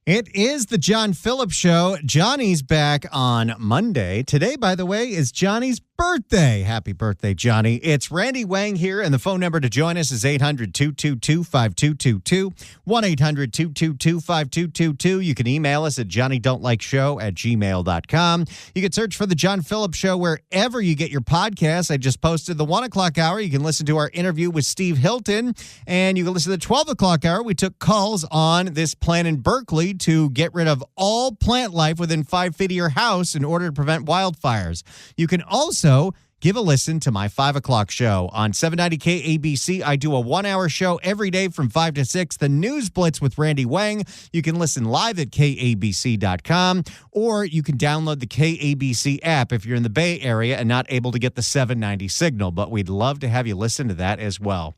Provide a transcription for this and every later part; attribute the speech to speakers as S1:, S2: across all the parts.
S1: It is the John Phillips Show. Johnny's back on Monday. Today, by the way, is Johnny's birthday. Happy birthday, Johnny. It's Randy Wang here, and the phone number to join us is 800-222-5222, 1-800-222-5222. You can email us at johnnydon'tlikeshow@gmail.com. You can search for the John Phillips Show wherever you get your podcasts. I just posted the 1 o'clock hour. You can listen to our interview with Steve Hilton, and you can listen to the 12 o'clock hour. We took calls on this plan in Berkeley to get rid of all plant life within 5 feet of your house in order to prevent wildfires. You can also give a listen to my 5 o'clock show on 790 KABC. I do a 1-hour show every day from 5 to 6, the News Blitz with Randy Wang. You can listen live at KABC.com, or you can download the KABC app if you're in the Bay Area and not able to get the 790 signal, but we'd love to have you listen to that as well.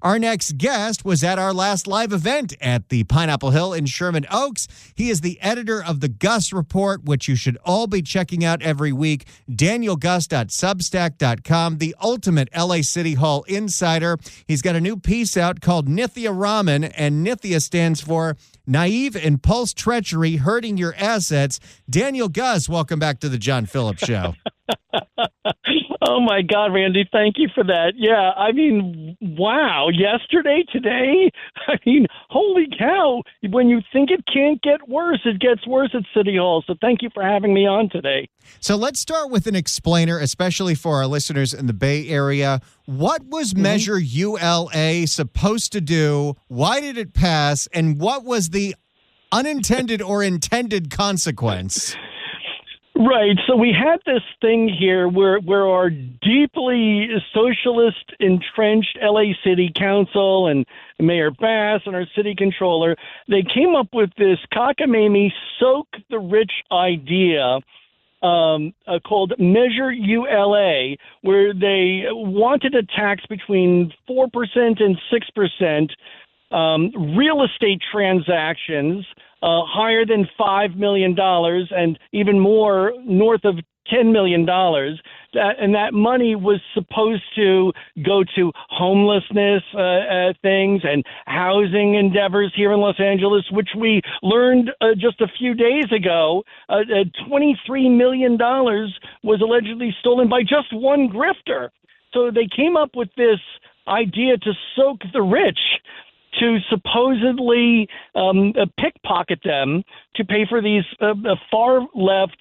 S1: Our next guest was at our last live event at the Pineapple Hill in Sherman Oaks. He is the editor of the Guss Report, which you should all be checking out every week. DanielGuss.substack.com, the ultimate LA City Hall insider. He's got a new piece out called Nithya Raman, and Nithya stands for Naive Impulse Treachery Hurting Your Assets. Daniel Guss, welcome back to the John Phillips Show.
S2: Oh, my God, Randy, thank you for that. Yeah, I mean, wow, yesterday, today, I mean, holy cow. When you think it can't get worse, it gets worse at City Hall. So thank you for having me on today.
S1: So let's start with an explainer, especially for our listeners in the Bay Area. What was Measure ULA supposed to do? Why did it pass? And what was the unintended or intended consequence?
S2: Right. So we had this thing here where our deeply socialist entrenched LA City Council and Mayor Bass and our city controller, they came up with this cockamamie soak the rich idea called Measure ULA, where they wanted a tax between 4% and 6%, real estate transactions higher than $5 million and even more north of $10 million. And that money was supposed to go to homelessness things and housing endeavors here in Los Angeles, which we learned just a few days ago. $23 million was allegedly stolen by just one grifter. So they came up with this idea to soak the rich, to supposedly pickpocket them to pay for these far-left,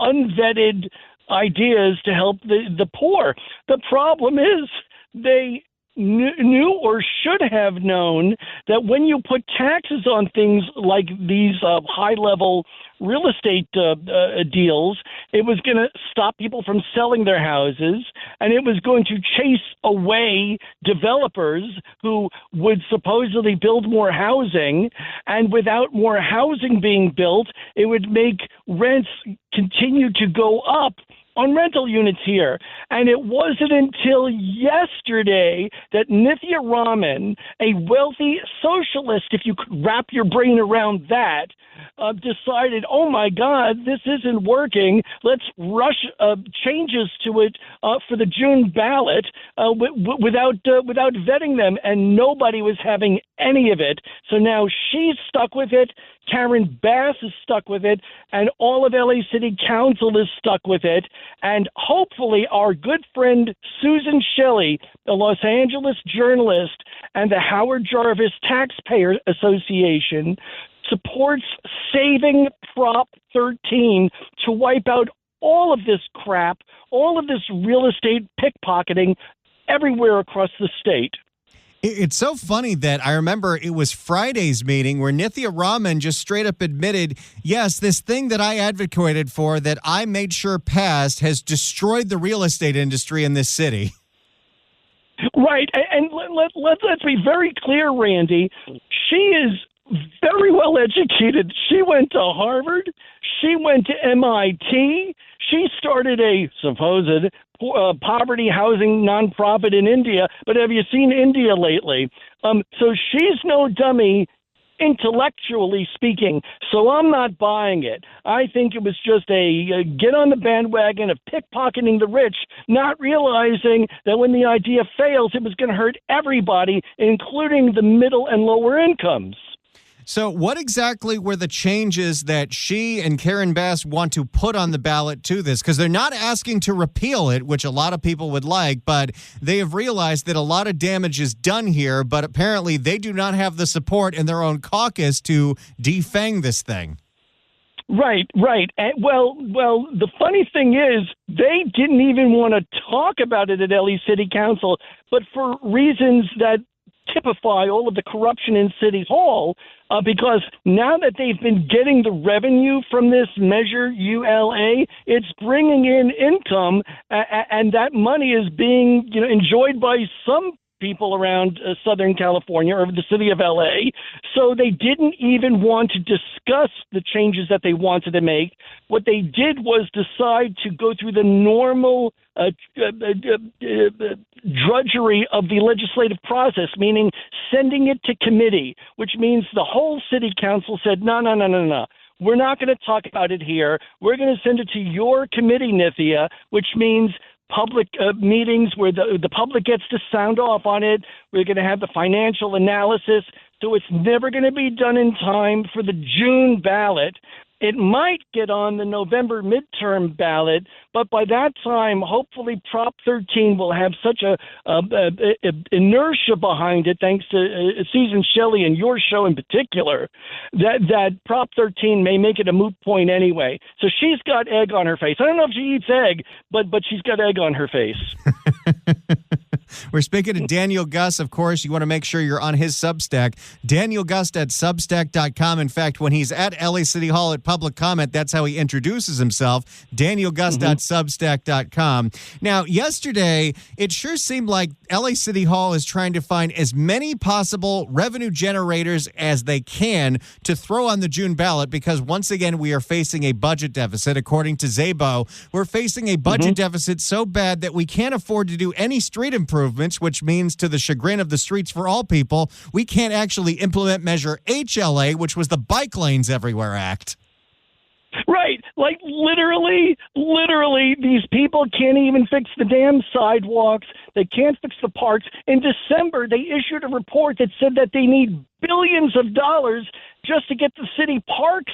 S2: unvetted ideas to help the poor. The problem is they knew or should have known that when you put taxes on things like these high-level real estate deals, it was going to stop people from selling their houses, and it was going to chase away developers who would supposedly build more housing, and without more housing being built, it would make rents continue to go up on rental units here. And it wasn't until yesterday that Nithya Raman, a wealthy socialist, if you could wrap your brain around that, decided, oh, my God, this isn't working. Let's rush changes to it for the June ballot without vetting them. And nobody was having any of it. So now she's stuck with it. Karen Bass is stuck with it, and all of LA City Council is stuck with it. And hopefully our good friend Susan Shelley, the Los Angeles journalist, and the Howard Jarvis Taxpayer Association supports saving Prop 13 to wipe out all of this crap, all of this real estate pickpocketing everywhere across the state.
S1: It's so funny that I remember it was Friday's meeting where Nithya Raman just straight up admitted, yes, this thing that I advocated for that I made sure passed has destroyed the real estate industry in this city.
S2: Right. And let's be very clear, Randy. She is very well educated. She went to Harvard. She went to MIT. She started a supposed poverty housing nonprofit in India. But have you seen India lately? So she's no dummy, intellectually speaking. So I'm not buying it. I think it was just a get on the bandwagon of pickpocketing the rich, not realizing that when the idea fails, it was going to hurt everybody, including the middle and lower incomes.
S1: So what exactly were the changes that she and Karen Bass want to put on the ballot to this? Because they're not asking to repeal it, which a lot of people would like, but they have realized that a lot of damage is done here, but apparently they do not have the support in their own caucus to defang this thing.
S2: Right. And, well, the funny thing is they didn't even want to talk about it at LA City Council, but for reasons that typify all of the corruption in City Hall, because now that they've been getting the revenue from this Measure ULA, it's bringing in income, and that money is being enjoyed by some people around Southern California or the city of LA. So they didn't even want to discuss the changes that they wanted to make. What they did was decide to go through the normal drudgery of the legislative process, meaning sending it to committee, which means the whole city council said, no. We're not going to talk about it here. We're going to send it to your committee, Nithya, which means public meetings where the public gets to sound off on it. We're going to have the financial analysis. So it's never going to be done in time for the June ballot. It might get on the November midterm ballot, but by that time, hopefully Prop 13 will have such a inertia behind it, thanks to Susan Shelley and your show in particular, that Prop 13 may make it a moot point anyway. So she's got egg on her face. I don't know if she eats egg, but she's got egg on her face.
S1: We're speaking to Daniel Guss. Of course, you want to make sure you're on his Substack. Daniel Guss at Substack.com. In fact, when he's at LA City Hall at public comment, that's how he introduces himself. DanielGuss.substack.com. Now, yesterday, it sure seemed like LA City Hall is trying to find as many possible revenue generators as they can to throw on the June ballot, because once again, we are facing a budget deficit. According to Szabo, we're facing a budget deficit so bad that we can't afford to do any street improvements, which means, to the chagrin of the Streets for All people, we can't actually implement Measure HLA, which was the Bike Lanes Everywhere Act.
S2: Right. Like literally, these people can't even fix the damn sidewalks. They can't fix the parks. In December, they issued a report that said that they need billions of dollars just to get the city parks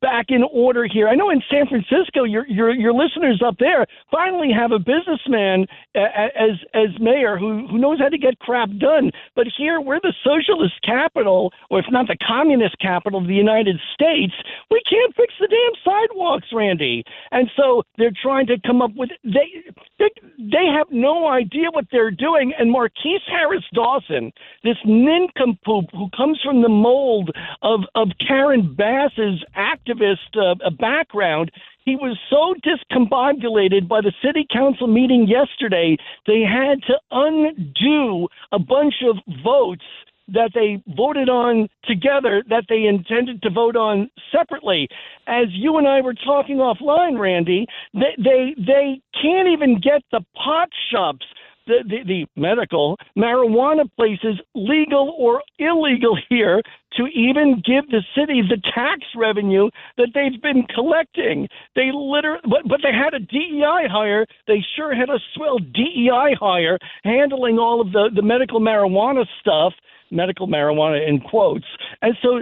S2: back in order here. I know in San Francisco, your listeners up there finally have a businessman as mayor who knows how to get crap done. But here, we're the socialist capital, or if not the communist capital of the United States. We can't fix the damn sidewalks, Randy. And so they're trying to come up with they have no idea what they're doing. And Marquise Harris Dawson, this nincompoop who comes from the mold of Karen Bass's activist background, he was so discombobulated by the city council meeting yesterday, they had to undo a bunch of votes that they voted on together that they intended to vote on separately. As you and I were talking offline, Randy, they can't even get the pot shops, the medical marijuana places, legal or illegal here, to even give the city the tax revenue that they've been collecting. They but they had a DEI hire. They sure had a swell DEI hire handling all of the medical marijuana stuff. Medical marijuana in quotes. And so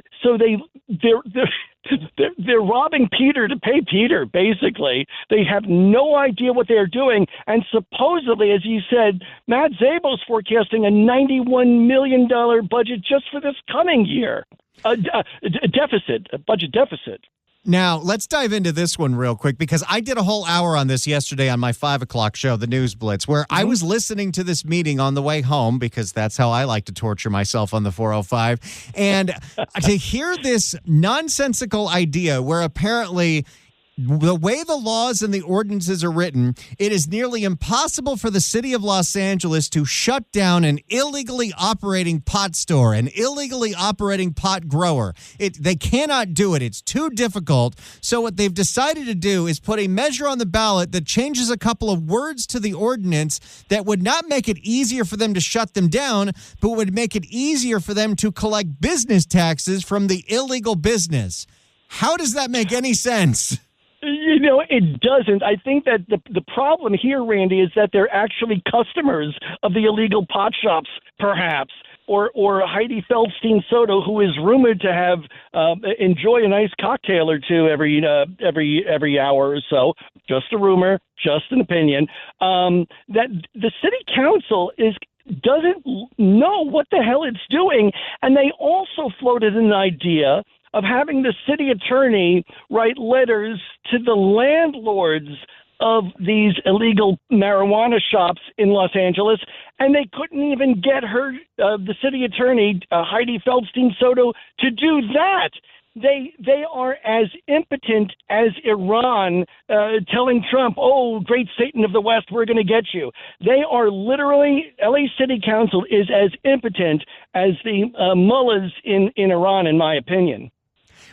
S2: they're robbing Peter to pay Peter, basically. They have no idea what they're doing. And supposedly, as you said, Matt Szabo's forecasting a $91 million budget just for this coming year. A budget deficit.
S1: Now, let's dive into this one real quick, because I did a whole hour on this yesterday on my 5 o'clock show, The News Blitz, where I was listening to this meeting on the way home, because that's how I like to torture myself on the 405. And to hear this nonsensical idea where apparently the way the laws and the ordinances are written, it is nearly impossible for the city of Los Angeles to shut down an illegally operating pot store, an illegally operating pot grower. They cannot do it. It's too difficult. So what they've decided to do is put a measure on the ballot that changes a couple of words to the ordinance that would not make it easier for them to shut them down, but would make it easier for them to collect business taxes from the illegal business. How does that make any sense?
S2: It doesn't. I think that the problem here, Randy, is that they're actually customers of the illegal pot shops, perhaps. or Heidi Feldstein Soto, who is rumored to have enjoy a nice cocktail or two every hour or so. Just a rumor, just an opinion. That the city council doesn't know what the hell it's doing, and they also floated an idea of having the city attorney write letters to the landlords of these illegal marijuana shops in Los Angeles, and they couldn't even get the city attorney, Heidi Feldstein Soto, to do that. They are as impotent as Iran telling Trump, "Oh, great Satan of the West, we're going to get you." They are literally, LA City Council is as impotent as the mullahs in Iran, in my opinion.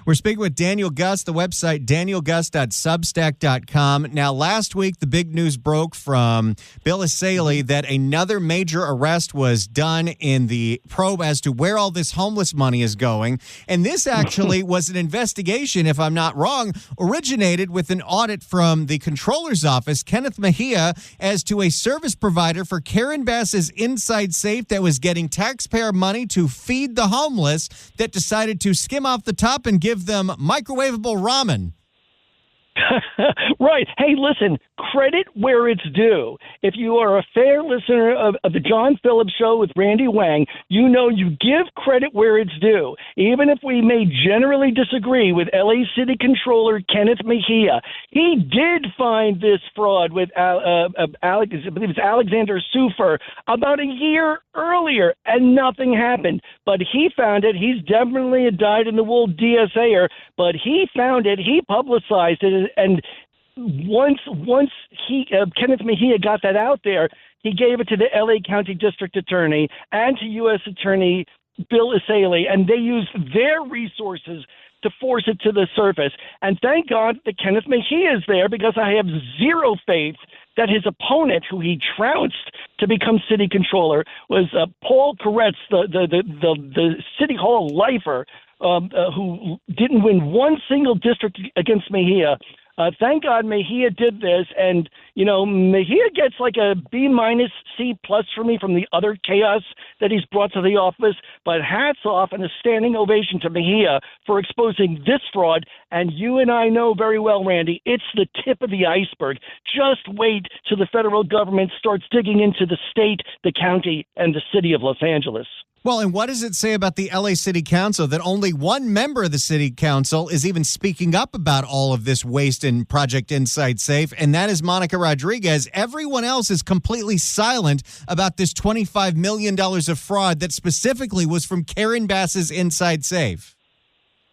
S1: We're speaking with Daniel Guss, the website danielguss.substack.com. Now, last week, the big news broke from Bill Asaley that another major arrest was done in the probe as to where all this homeless money is going. And this actually was an investigation, if I'm not wrong, originated with an audit from the Comptroller's Office, Kenneth Mejia, as to a service provider for Karen Bass's Inside Safe that was getting taxpayer money to feed the homeless that decided to skim off the top and give them microwavable ramen.
S2: Right. Hey, listen, credit where it's due. If you are a fair listener of the John Phillips Show with Randy Wang, you know you give credit where it's due. Even if we may generally disagree with LA City Controller Kenneth Mejia, he did find this fraud with I believe it's Alexander Sufer about a year earlier, and nothing happened. But he found it. He's definitely a dyed-in-the-wool DSAer, but he found it. He publicized it, and once Kenneth Mejia got that out there, he gave it to the L.A. County District Attorney and to U.S. Attorney Bill Asaley, and they used their resources to force it to the surface. And thank God that Kenneth Mejia is there, because I have zero faith that his opponent, who he trounced to become city controller, was Paul Koretz, the city hall lifer, who didn't win one single district against Mejia. Thank God Mejia did this, and Mejia gets like a B- C+ for me from the other chaos that he's brought to the office. But hats off and a standing ovation to Mejia for exposing this fraud. And you and I know very well, Randy, it's the tip of the iceberg. Just wait till the federal government starts digging into the state, the county, and the city of Los Angeles.
S1: Well, and what does it say about the LA City Council that only one member of the City Council is even speaking up about all of this waste in Project Inside Safe, and that is Monica Rodriguez? Everyone else is completely silent about this $25 million of fraud that specifically was from Karen Bass's Inside Safe.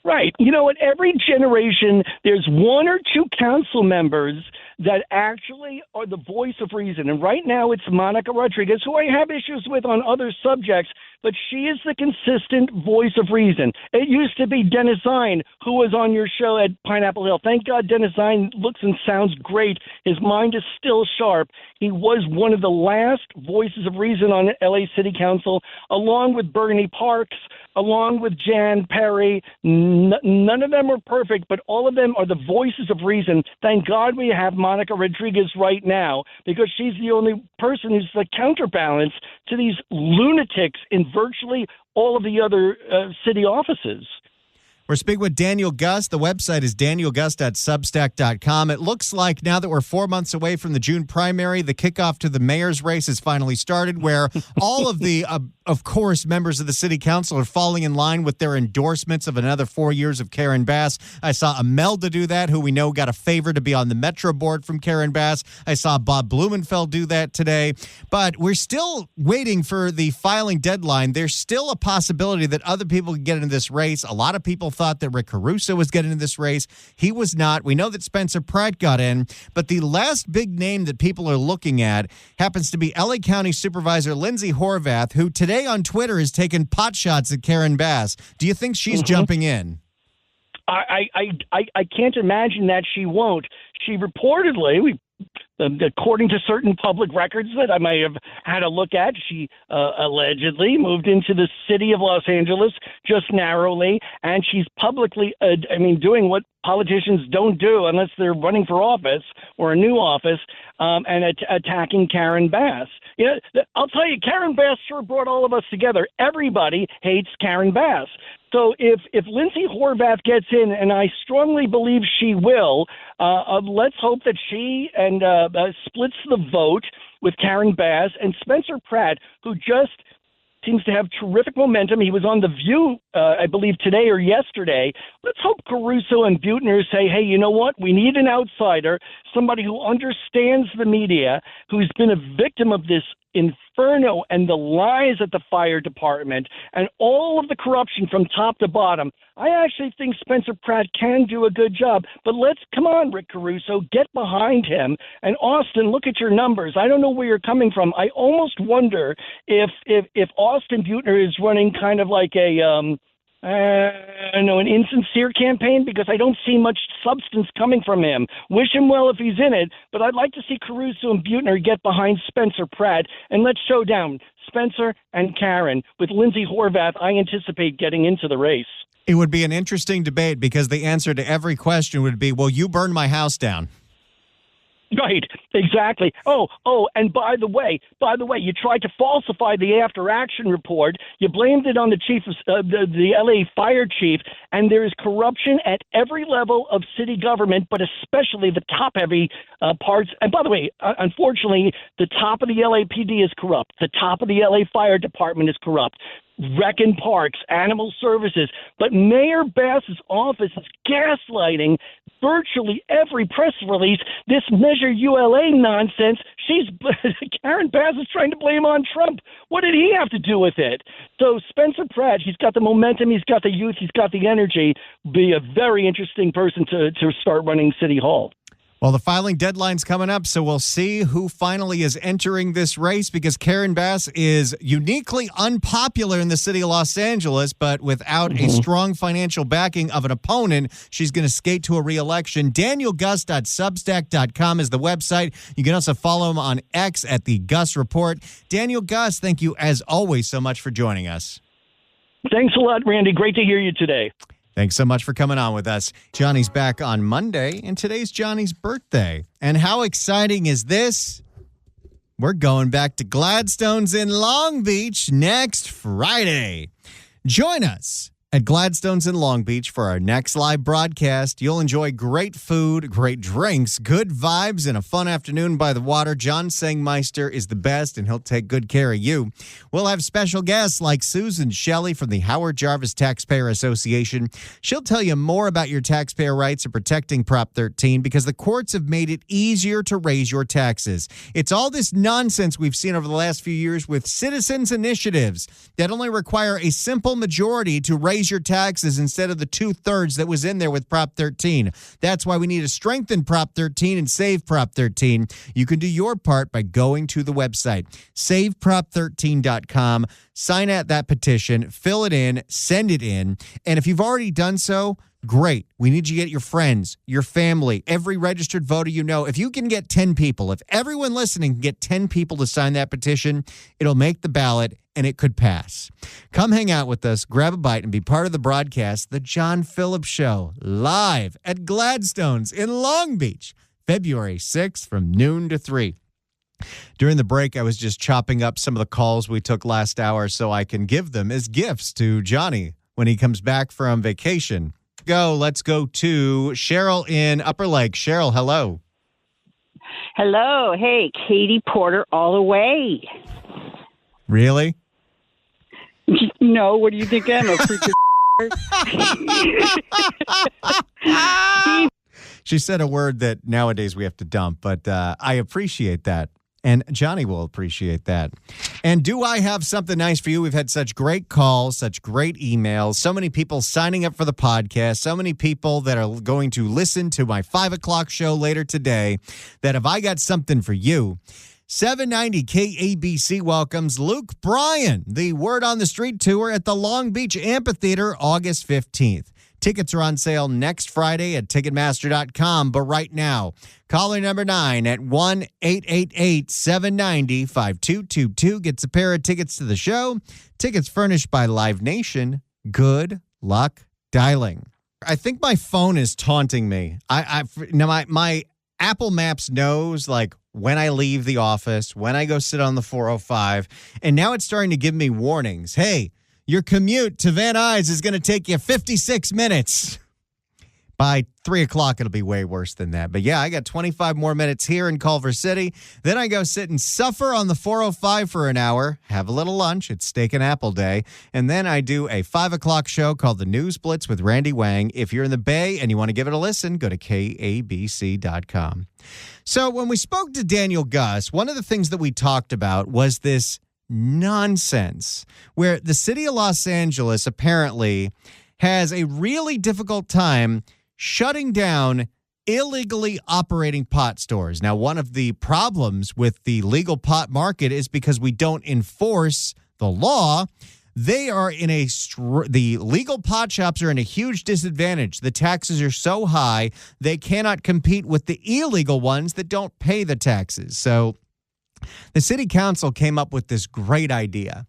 S2: Right. You know, at every generation, there's one or two council members that actually are the voice of reason. And right now it's Monica Rodriguez, who I have issues with on other subjects, but she is the consistent voice of reason. It used to be Dennis Zine, who was on your show at Pineapple Hill. Thank God Dennis Zine looks and sounds great. His mind is still sharp. He was one of the last voices of reason on LA City Council, along with Bernie Parks, along with Jan Perry. None of them are perfect, but all of them are the voices of reason. Thank God we have Monica Rodriguez right now, because she's the only person who's the counterbalance to these lunatics in virtually all of the other city offices.
S1: We're speaking with Daniel Guss. The website is danielguss.substack.com. It looks like now that we're 4 months away from the June primary, the kickoff to the mayor's race has finally started, where all of the, of course, members of the city council are falling in line with their endorsements of another 4 years of Karen Bass. I saw Imelda do that, who we know got a favor to be on the Metro board from Karen Bass. I saw Bob Blumenfeld do that today. But we're still waiting for the filing deadline. There's still a possibility that other people could get into this race. A lot of people thought that Rick Caruso was getting into this race. He was not. We know that Spencer Pratt got in, but the last big name that people are looking at happens to be LA County Supervisor Lindsay Horvath, who today on Twitter has taken pot shots at Karen Bass. Do you think she's jumping in?
S2: I can't imagine that she won't. She reportedly, according to certain public records that I may have had a look at, she allegedly moved into the city of Los Angeles just narrowly, and she's publicly, doing what politicians don't do unless they're running for office or a new office, and attacking Karen Bass. I'll tell you, Karen Bass sure brought all of us together. Everybody hates Karen Bass. So if Lindsay Horvath gets in, and I strongly believe she will, let's hope that she and splits the vote with Karen Bass and Spencer Pratt, who just seems to have terrific momentum. He was on The View, I believe, today or yesterday. Let's hope Caruso and Buettner say, hey, you know what? We need an outsider, somebody who understands the media, who's been a victim of this inferno and the lies at the fire department and all of the corruption from top to bottom. I actually think Spencer Pratt can do a good job. But come on, Rick Caruso, get behind him. And Austin, look at your numbers. I don't know where you're coming from. I almost wonder if Austin Buettner is running kind of like an insincere campaign, because I don't see much substance coming from him. Wish him well if he's in it, but I'd like to see Caruso and Buettner get behind Spencer Pratt, and let's show down Spencer and Karen. With Lindsay Horvath, I anticipate getting into the race.
S1: It would be an interesting debate because the answer to every question would be, well, you burned my house down.
S2: Right, exactly. Oh, and by the way, you tried to falsify the after-action report. You blamed it on the chief of the LA fire chief, and there is corruption at every level of city government, but especially the top-heavy parts. And by the way, unfortunately, the top of the LAPD is corrupt. The top of the LA Fire Department is corrupt. Rec and Parks, Animal Services. But Mayor Bass's office is gaslighting virtually every press release. This Measure ULA nonsense, Karen Bass is trying to blame on Trump. What did he have to do with it? So Spencer Pratt, he's got the momentum, he's got the youth, he's got the energy. Be a very interesting person to start running City Hall.
S1: Well, the filing deadline's coming up, so we'll see who finally is entering this race, because Karen Bass is uniquely unpopular in the city of Los Angeles, but without a strong financial backing of an opponent, she's going to skate to a re-election. DanielGuss.substack.com is the website. You can also follow him on X at the Guss Report. Daniel Guss, thank you as always so much for joining us.
S2: Thanks a lot, Randy. Great to hear you today.
S1: Thanks so much for coming on with us. Johnny's back on Monday, and today's Johnny's birthday. And how exciting is this? We're going back to Gladstone's in Long Beach next Friday. Join us at Gladstone's in Long Beach for our next live broadcast. You'll enjoy great food, great drinks, good vibes, and a fun afternoon by the water. John Sangmeister is the best, and he'll take good care of you. We'll have special guests like Susan Shelley from the Howard Jarvis Taxpayer Association. She'll tell you more about your taxpayer rights and protecting Prop 13, because the courts have made it easier to raise your taxes. It's all this nonsense we've seen over the last few years with citizens' initiatives that only require a simple majority to raise your taxes instead of the 2/3 that was in there with Prop 13. That's why we need to strengthen Prop 13 and save Prop 13. You can do your part by going to the website, saveprop13.com. Sign out that petition, fill it in, send it in. And if you've already done so, great. We need you to get your friends, your family, every registered voter you know. If you can get 10 people, if everyone listening can get 10 people to sign that petition, it'll make the ballot and it could pass. Come hang out with us, grab a bite, and be part of the broadcast, The John Phillips Show, live at Gladstone's in Long Beach, February 6th from noon to 3. During the break, I was just chopping up some of the calls we took last hour so I can give them as gifts to Johnny when he comes back from vacation. Let's go to Cheryl in Upper Lake. Cheryl, hello.
S3: Hello. Hey, Katie Porter all the way.
S1: Really?
S3: No, what do you think? I'm a freaking
S1: She said a word that nowadays we have to dump, but I appreciate that. And Johnny will appreciate that. And do I have something nice for you? We've had such great calls, such great emails, so many people signing up for the podcast, so many people that are going to listen to my 5 o'clock show later today, that if I got something for you, 790 KABC welcomes Luke Bryan, the Word on the Street tour at the Long Beach Amphitheater, August 15th. Tickets are on sale next Friday at Ticketmaster.com, but right now, caller number 9 at 1-888-790-5222 gets a pair of tickets to the show. Tickets furnished by Live Nation. Good luck dialing. I think my phone is taunting me. Now my Apple Maps knows, like, when I leave the office, when I go sit on the 405. And now it's starting to give me warnings. Hey, your commute to Van Nuys is going to take you 56 minutes. By 3 o'clock, it'll be way worse than that. But yeah, I got 25 more minutes here in Culver City. Then I go sit and suffer on the 405 for an hour, have a little lunch. It's steak and apple day. And then I do a 5 o'clock show called The News Blitz with Randy Wang. If you're in the Bay and you want to give it a listen, go to KABC.com. So when we spoke to Daniel Guss, one of the things that we talked about was this nonsense where the city of Los Angeles apparently has a really difficult time shutting down illegally operating pot stores. Now, one of the problems with the legal pot market is because we don't enforce the law. They are in the legal pot shops are in a huge disadvantage. The taxes are so high, they cannot compete with the illegal ones that don't pay the taxes. So the city council came up with this great idea.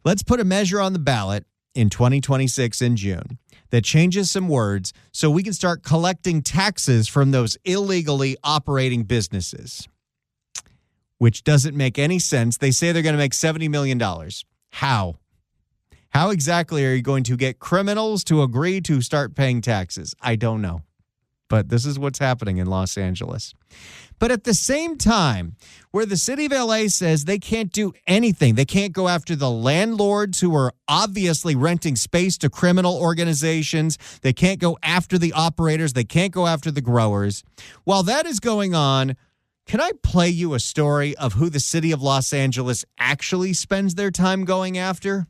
S1: Let's put a measure on the ballot in 2026 in June that changes some words so we can start collecting taxes from those illegally operating businesses, which doesn't make any sense. They say they're going to make $70 million. How? How exactly are you going to get criminals to agree to start paying taxes? I don't know. But this is what's happening in Los Angeles. But at the same time, where the city of LA says they can't do anything, they can't go after the landlords who are obviously renting space to criminal organizations, they can't go after the operators, they can't go after the growers. While that is going on, can I play you a story of who the city of Los Angeles actually spends their time going after?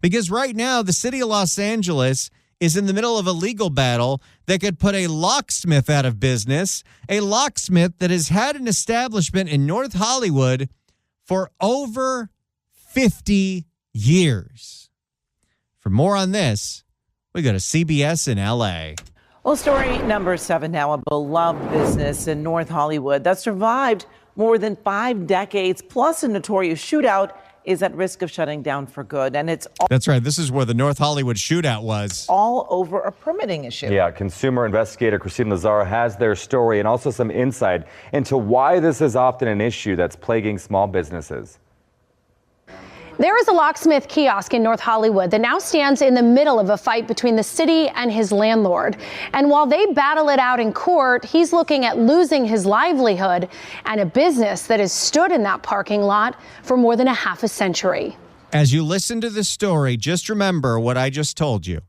S1: Because right now, the city of Los Angeles is in the middle of a legal battle that could put a locksmith out of business, a locksmith that has had an establishment in North Hollywood for over 50 years. For more on this, we go to CBS in L.A.
S4: Well, story number 7 now, a beloved business in North Hollywood that survived more than 5 decades, plus a notorious shootout, is at risk of shutting down for good. And it's
S1: That's right. This is where the North Hollywood shootout was.
S4: All over a permitting issue.
S5: Yeah, consumer investigator Christine Lazaro has their story and also some insight into why this is often an issue that's plaguing small businesses.
S6: There is a locksmith kiosk in North Hollywood that now stands in the middle of a fight between the city and his landlord. And while they battle it out in court, he's looking at losing his livelihood and a business that has stood in that parking lot for more than a half a century.
S1: As you listen to this story, just remember what I just told you.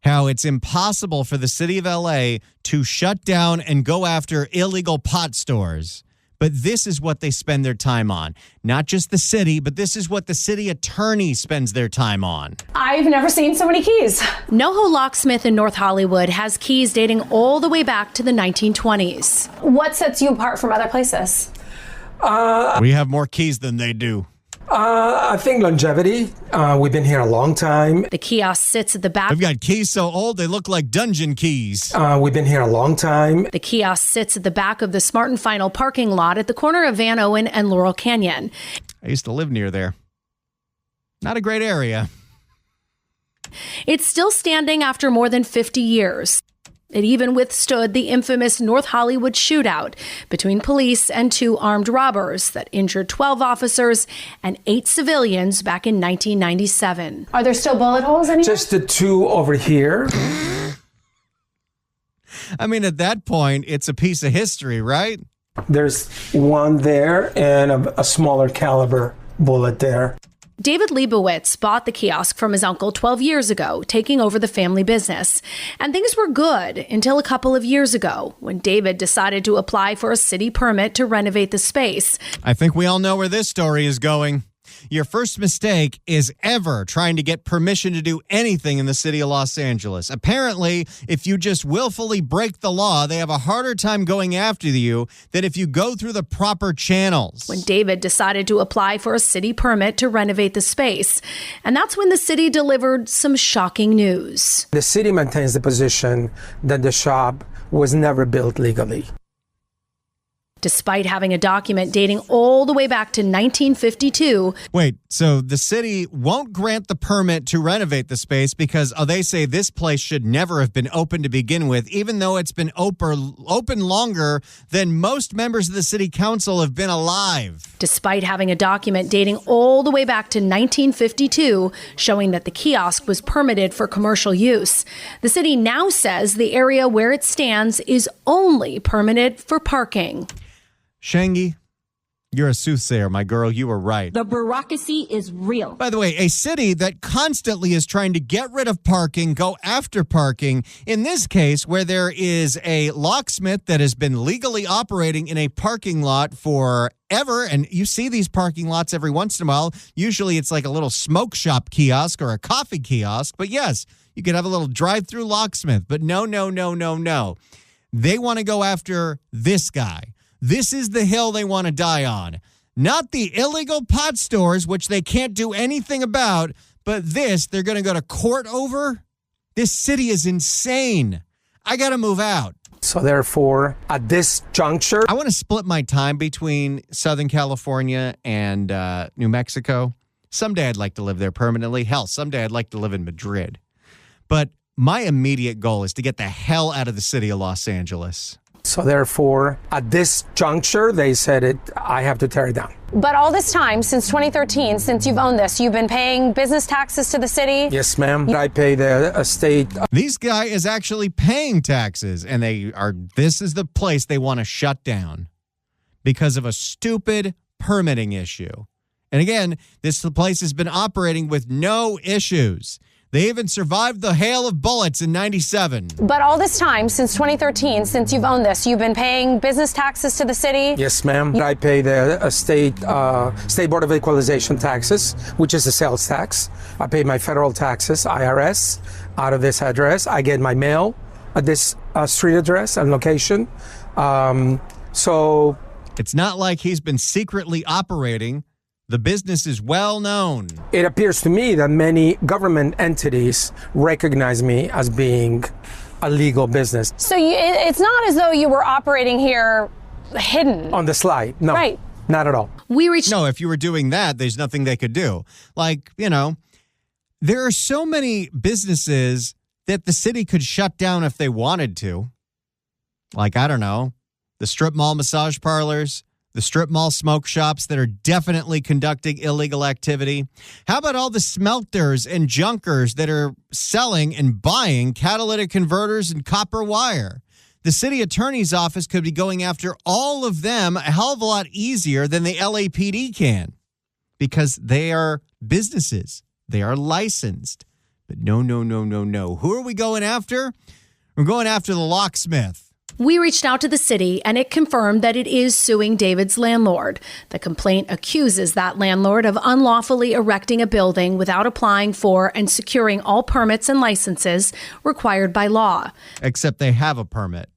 S1: How it's impossible for the city of LA to shut down and go after illegal pot stores. But this is what they spend their time on. Not just the city, but this is what the city attorney spends their time on.
S6: I've never seen so many keys. NoHo Locksmith in North Hollywood has keys dating all the way back to the 1920s. What sets you apart from other places?
S1: We have more keys than they do.
S7: I think longevity. We've been here a long time.
S6: The kiosk sits at the back.
S1: We've got keys so old they look like dungeon keys.
S7: We've been here a long time.
S6: The kiosk sits at the back of the Smart and Final parking lot at the corner of Van Owen and Laurel Canyon.
S1: I used to live near there. Not a great area.
S6: It's still standing after more than 50 years. It even withstood the infamous North Hollywood shootout between police and 2 armed robbers that injured 12 officers and 8 civilians back in 1997. Are there still bullet holes anywhere?
S7: Just the 2 over here.
S1: I mean, at that point, it's a piece of history, right?
S7: There's one there and a smaller caliber bullet there.
S6: David Leibowitz bought the kiosk from his uncle 12 years ago, taking over the family business. And things were good until a couple of years ago when David decided to apply for a city permit to renovate the space.
S1: I think we all know where this story is going. Your first mistake is ever trying to get permission to do anything in the city of Los Angeles. Apparently, if you just willfully break the law, they have a harder time going after you than if you go through the proper channels.
S6: When David decided to apply for a city permit to renovate the space, and that's when the city delivered some shocking news.
S7: The city maintains the position that the shop was never built legally.
S6: Despite having a document dating all the way back to 1952.
S1: Wait, so the city won't grant the permit to renovate the space because they say this place should never have been open to begin with, even though it's been open longer than most members of the city council have been alive.
S6: Despite having a document dating all the way back to 1952 showing that the kiosk was permitted for commercial use. The city now says the area where it stands is only permitted for parking.
S1: Shangi, you're a soothsayer, my girl. You were right.
S8: The bureaucracy is real.
S1: By the way, a city that constantly is trying to get rid of parking, go after parking. In this case, where there is a locksmith that has been legally operating in a parking lot forever, and you see these parking lots every once in a while. Usually it's like a little smoke shop kiosk or a coffee kiosk. But yes, you could have a little drive-through locksmith. But no. They want to go after this guy. This is the hill they want to die on. Not the illegal pot stores, which they can't do anything about, but this they're going to go to court over. This city is insane. I got to move out.
S7: So therefore, at this juncture,
S1: I want to split my time between Southern California and New Mexico. Someday I'd like to live there permanently. Hell, someday I'd like to live in Madrid. But my immediate goal is to get the hell out of the city of Los Angeles.
S7: so therefore, at this juncture, they said I have to tear it down.
S6: But all this time, since 2013, since you've owned this, you've been paying business taxes to the city?
S7: Yes, ma'am. I pay the state.
S1: This guy is actually paying taxes, and this is the place they want to shut down because of a stupid permitting issue. And again, this place has been operating with no issues. They even survived the hail of bullets in 97.
S6: But all this time, since 2013, since you've owned this, you've been paying business taxes to the city?
S7: Yes, ma'am. I pay the state Board of Equalization taxes, which is a sales tax. I pay my federal taxes, IRS, out of this address. I get my mail at this street address and location. So
S1: it's not like he's been secretly operating. The business is well known.
S7: It appears to me that many government entities recognize me as being a legal business.
S6: So it's not as though you were operating here hidden.
S7: On the slide, no.
S6: Right.
S7: Not at all.
S1: No, if you were doing that, there's nothing they could do. Like, there are so many businesses that the city could shut down if they wanted to. Like, I don't know, the strip mall massage parlors, the strip mall smoke shops that are definitely conducting illegal activity. How about all the smelters and junkers that are selling and buying catalytic converters and copper wire? The city attorney's office could be going after all of them a hell of a lot easier than the LAPD can because they are businesses. They are licensed. But no. Who are we going after? We're going after the locksmith.
S6: We reached out to the city, and it confirmed that it is suing David's landlord. The complaint accuses that landlord of unlawfully erecting a building without applying for and securing all permits and licenses required by law.
S1: Except they have a permit.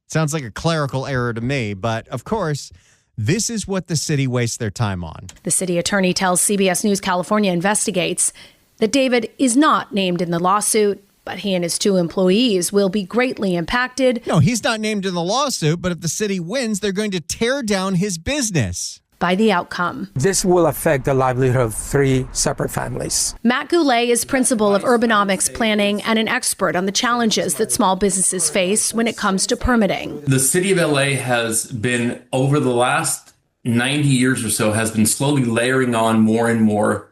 S1: Sounds like a clerical error to me, but of course, this is what the city wastes their time on.
S6: The city attorney tells CBS News California Investigates that David is not named in the lawsuit, but he and his 2 employees will be greatly impacted.
S1: No, he's not named in the lawsuit, but if the city wins, they're going to tear down his business.
S6: By the outcome.
S7: This will affect the livelihood of 3 separate families.
S6: Matt Goulet is principal of urbanomics planning and an expert on the challenges that small businesses face when it comes to permitting.
S9: The city of LA has been, over the last 90 years or so, has been slowly layering on more and more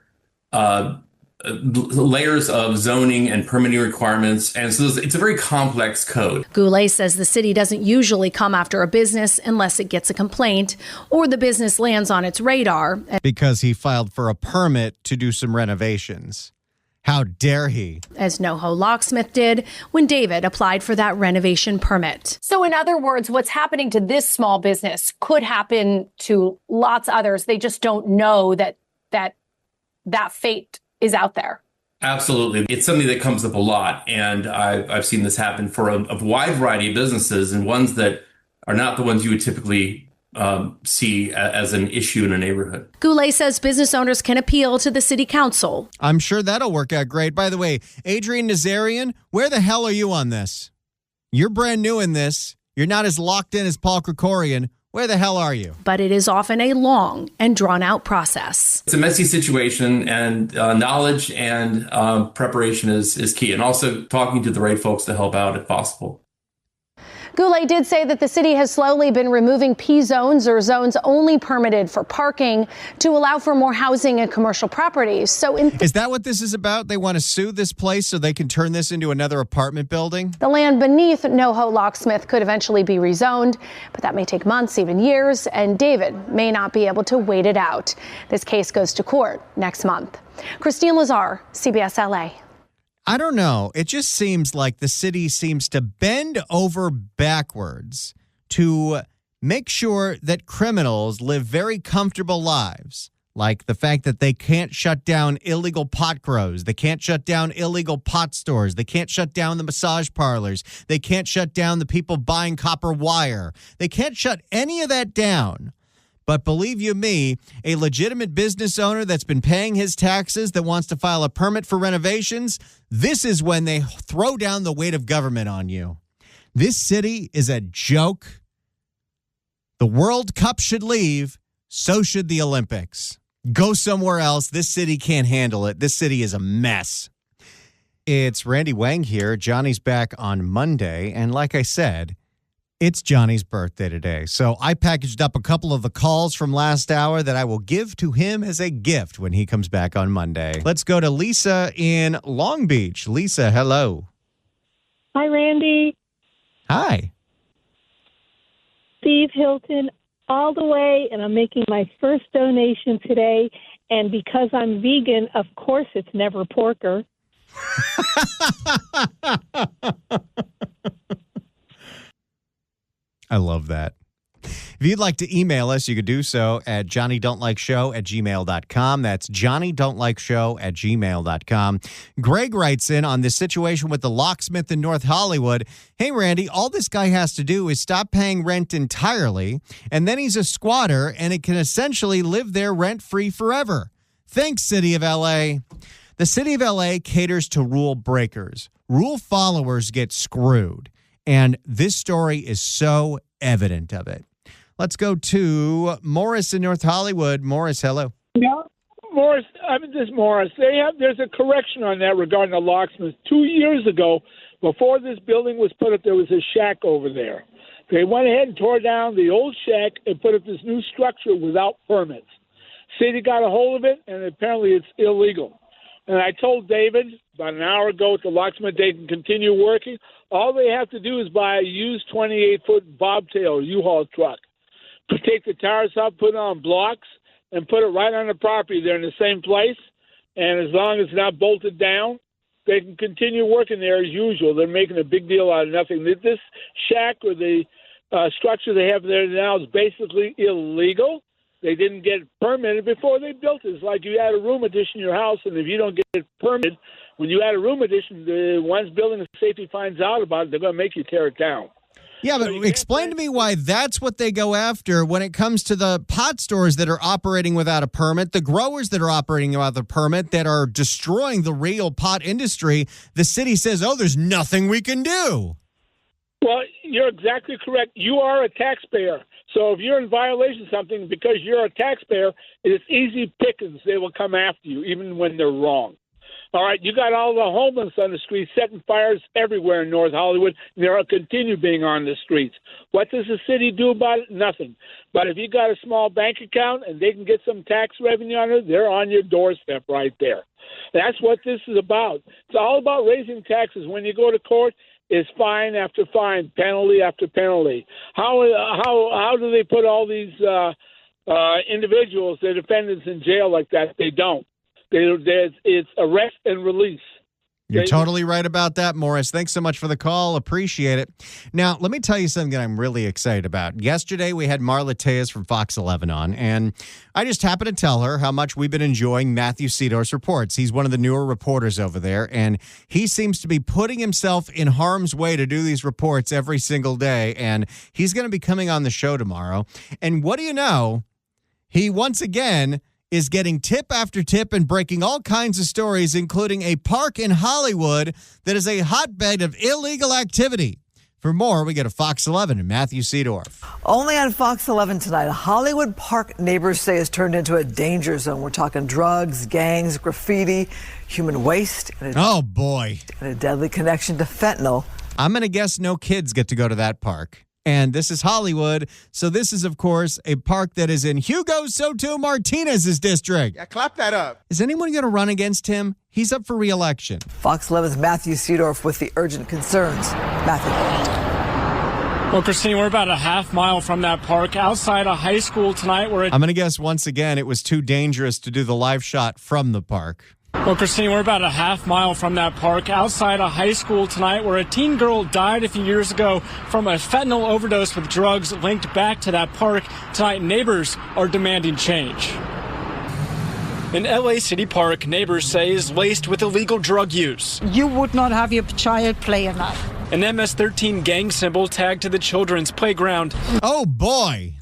S9: layers of zoning and permitting requirements. And so it's a very complex code.
S6: Goulet says the city doesn't usually come after a business unless it gets a complaint or the business lands on its radar.
S1: Because he filed for a permit to do some renovations. How dare he?
S6: As NoHo Locksmith did when David applied for that renovation permit. So in other words, what's happening to this small business could happen to lots of others. They just don't know that fate is out there.
S9: Absolutely. It's something that comes up a lot. And I've seen this happen for a wide variety of businesses and ones that are not the ones you would typically see as an issue in a neighborhood.
S6: Goulet says business owners can appeal to the city council.
S1: I'm sure that'll work out great. By the way, Adrian Nazarian, where the hell are you on this? You're brand new in this. You're not as locked in as Paul Krikorian. Where the hell are you?
S10: But it is often a long and drawn-out process.
S9: It's a messy situation, and knowledge and preparation is key, and also talking to the right folks to help out if possible.
S6: Goulet did say that the city has slowly been removing P zones, or zones only permitted for parking, to allow for more housing and commercial properties. So
S1: is that what this is about? They want to sue this place so they can turn this into another apartment building?
S6: The land beneath NoHo Locksmith could eventually be rezoned, but that may take months, even years, and David may not be able to wait it out. This case goes to court next month. Christine Lazar, CBS LA.
S1: I don't know. It just seems like the city seems to bend over backwards to make sure that criminals live very comfortable lives. Like the fact that they can't shut down illegal pot grows. They can't shut down illegal pot stores. They can't shut down the massage parlors. They can't shut down the people buying copper wire. They can't shut any of that down. But believe you me, a legitimate business owner that's been paying his taxes, that wants to file a permit for renovations, this is when they throw down the weight of government on you. This city is a joke. The World Cup should leave. So should the Olympics. Go somewhere else. This city can't handle it. This city is a mess. It's Randy Wang here. Johnny's back on Monday. And like I said, it's Johnny's birthday today, so I packaged up a couple of the calls from last hour that I will give to him as a gift when he comes back on Monday. Let's go to Lisa in Long Beach. Lisa, hello.
S11: Hi, Randy.
S1: Hi.
S11: Steve Hilton, all the way, and I'm making my first donation today. And because I'm vegan, of course, it's never porker.
S1: I love that. If you'd like to email us, you could do so at johnnydon'tlikeshow@gmail.com. That's johnnydon'tlikeshow@gmail.com. Greg writes in on this situation with the locksmith in North Hollywood. Hey, Randy, all this guy has to do is stop paying rent entirely, and then he's a squatter, and it can essentially live there rent-free forever. Thanks, City of L.A. The City of L.A. caters to rule breakers. Rule followers get screwed. And this story is so evident of it. Let's go to Morris in North Hollywood. Morris, hello.
S12: Yeah, Morris. This is Morris. There's a correction on that regarding the locksmith. 2 years ago, before this building was put up, there was a shack over there. They went ahead and tore down the old shack and put up this new structure without permits. City got a hold of it, and apparently it's illegal. And I told David about an hour ago at the locksmith they can continue working. All they have to do is buy a used 28-foot bobtail U-Haul truck. Take the tires out, put it on blocks, and put it right on the property. They're in the same place. And as long as it's not bolted down, they can continue working there as usual. They're making a big deal out of nothing. This shack or the structure they have there now is basically illegal. They didn't get it permitted before they built it. It's like you add a room addition to your house, and if you don't get it permitted, when you add a room addition, once building safety finds out about it, they're going to make you tear it down.
S1: Yeah, but explain to me why that's what they go after when it comes to the pot stores that are operating without a permit, the growers that are operating without a permit that are destroying the real pot industry. The city says, oh, there's nothing we can do.
S12: Well, you're exactly correct. You are a taxpayer. So if you're in violation of something because you're a taxpayer, it's easy pickings. They will come after you, even when they're wrong. All right, you got all the homeless on the streets setting fires everywhere in North Hollywood. And they'll continue being on the streets. What does the city do about it? Nothing. But if you got a small bank account and they can get some tax revenue on it, they're on your doorstep right there. That's what this is about. It's all about raising taxes. When you go to court, it's fine after fine, penalty after penalty. How do they put all these individuals, their defendants, in jail like that? They don't. It's arrest and release.
S1: You're totally right about that, Morris. Thanks so much for the call. Appreciate it. Now, let me tell you something that I'm really excited about. Yesterday, we had Marla Tejas from Fox 11 on, and I just happened to tell her how much we've been enjoying Matthew Sidor's reports. He's one of the newer reporters over there, and he seems to be putting himself in harm's way to do these reports every single day, and he's going to be coming on the show tomorrow. And what do you know? He, once again, is getting tip after tip and breaking all kinds of stories, including a park in Hollywood that is a hotbed of illegal activity. For more, we go to Fox 11 and Matthew Seedorf.
S13: Only on Fox 11 tonight, Hollywood Park neighbors say has turned into a danger zone. We're talking drugs, gangs, graffiti, human waste, and
S1: oh boy,
S13: and a deadly connection to fentanyl.
S1: I'm going to guess no kids get to go to that park. And this is Hollywood, so this is, of course, a park that is in Hugo Soto Martinez's district.
S14: Yeah, clap that up.
S1: Is anyone going to run against him? He's up for re-election.
S13: Fox 11's Matthew Seedorf with the urgent concerns. Matthew.
S15: Well, Christine, we're about a half mile from that park outside a high school tonight. I'm
S1: going to guess once again it was too dangerous to do the live shot from the park.
S15: Well, Christine, we're about a half mile from that park outside a high school tonight where a teen girl died a few years ago from a fentanyl overdose with drugs linked back to that park. Tonight, neighbors are demanding change. An LA City Park, neighbors say, is laced with illegal drug use.
S16: You would not have your child play in that.
S15: An MS-13 gang symbol tagged to the children's playground.
S1: Oh, boy.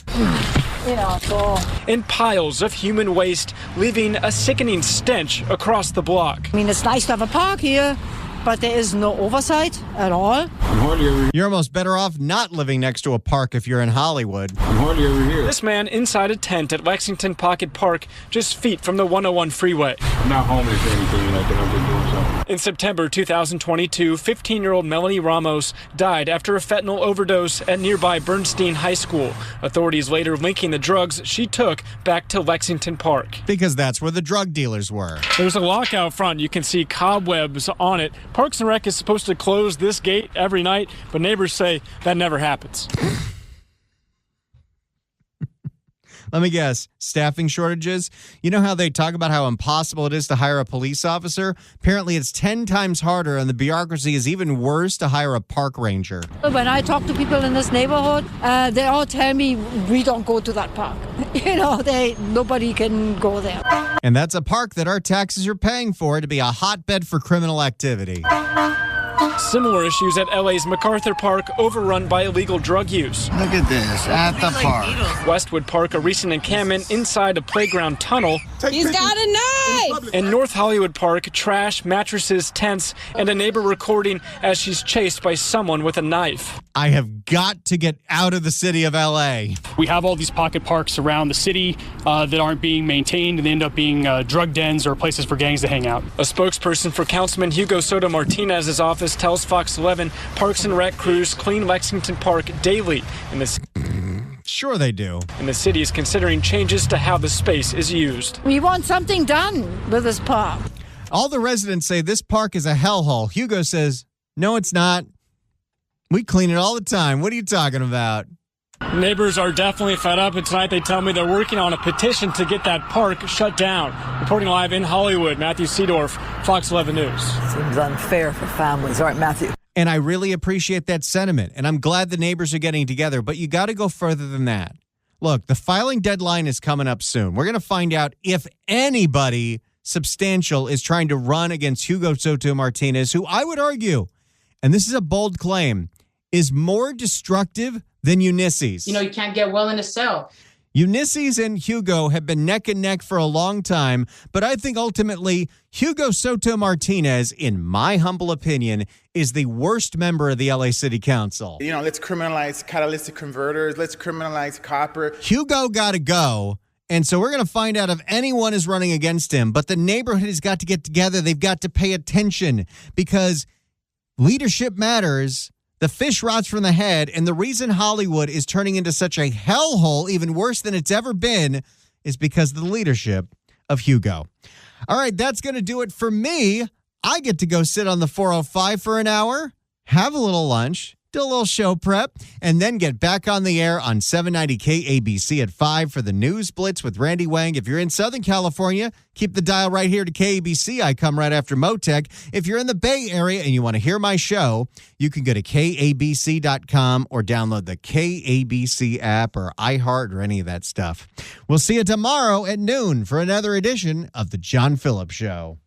S15: In piles of human waste, leaving a sickening stench across the block.
S16: I mean, it's nice to have a park here, but there is no oversight at all.
S1: You're almost better off not living next to a park if you're in Hollywood.
S15: This man inside a tent at Lexington Pocket Park, just feet from the 101 freeway.
S17: I'm not homeless or anything like that. I'm just doing something.
S15: In September 2022, 15-year-old Melanie Ramos died after a fentanyl overdose at nearby Bernstein High School. Authorities later linking the drugs she took back to Lexington Park.
S1: Because that's where the drug dealers were.
S15: There's a lock out front. You can see cobwebs on it. Parks and Rec is supposed to close this gate every night, but neighbors say that never happens.
S1: Let me guess, staffing shortages? You know how they talk about how impossible it is to hire a police officer? Apparently it's 10 times harder, and the bureaucracy is even worse to hire a park ranger.
S16: When I talk to people in this neighborhood, they all tell me we don't go to that park. Nobody can go there.
S1: And that's a park that our taxes are paying for to be a hotbed for criminal activity.
S15: Similar issues at LA's MacArthur Park, overrun by illegal drug use.
S14: Look at this, at the park.
S15: Westwood Park, a recent encampment inside a playground tunnel.
S16: He's got a knife!
S15: In North Hollywood Park, trash, mattresses, tents, and a neighbor recording as she's chased by someone with a knife.
S1: I have got to get out of the city of LA.
S15: We have all these pocket parks around the city that aren't being maintained, and they end up being drug dens or places for gangs to hang out. A spokesperson for Councilman Hugo Soto Martinez's office tells Fox 11 Parks and Rec crews clean Lexington Park daily.
S1: Sure they do.
S15: And the city is considering changes to how the space is used.
S16: We want something done with this park.
S1: All the residents say this park is a hellhole. Hugo says, no, it's not. We clean it all the time. What are you talking about?
S15: Neighbors are definitely fed up, and tonight they tell me they're working on a petition to get that park shut down. Reporting live in Hollywood, Matthew Seedorf, Fox 11 News.
S13: Seems unfair for families. All right, Matthew.
S1: And I really appreciate that sentiment, and I'm glad the neighbors are getting together, but you got to go further than that. Look, the filing deadline is coming up soon. We're going to find out if anybody substantial is trying to run against Hugo Soto Martinez, who I would argue, and this is a bold claim, is more destructive than Ulysses.
S18: You can't get well in a cell.
S1: Ulysses and Hugo have been neck and neck for a long time, but I think ultimately Hugo Soto Martinez, in my humble opinion, is the worst member of the LA City Council.
S14: Let's criminalize catalytic converters. Let's criminalize copper.
S1: Hugo got to go. And so we're going to find out if anyone is running against him. But the neighborhood has got to get together. They've got to pay attention because leadership matters. The fish rots from the head, and the reason Hollywood is turning into such a hellhole, even worse than it's ever been, is because of the leadership of Hugo. All right, that's going to do it for me. I get to go sit on the 405 for an hour, have a little lunch, do a little show prep, and then get back on the air on 790 KABC at 5 for the News Blitz with Randy Wang. If you're in Southern California, keep the dial right here to KABC. I come right after Motec. If you're in the Bay Area and you want to hear my show, you can go to KABC.com or download the KABC app or iHeart or any of that stuff. We'll see you tomorrow at noon for another edition of The John Phillips Show.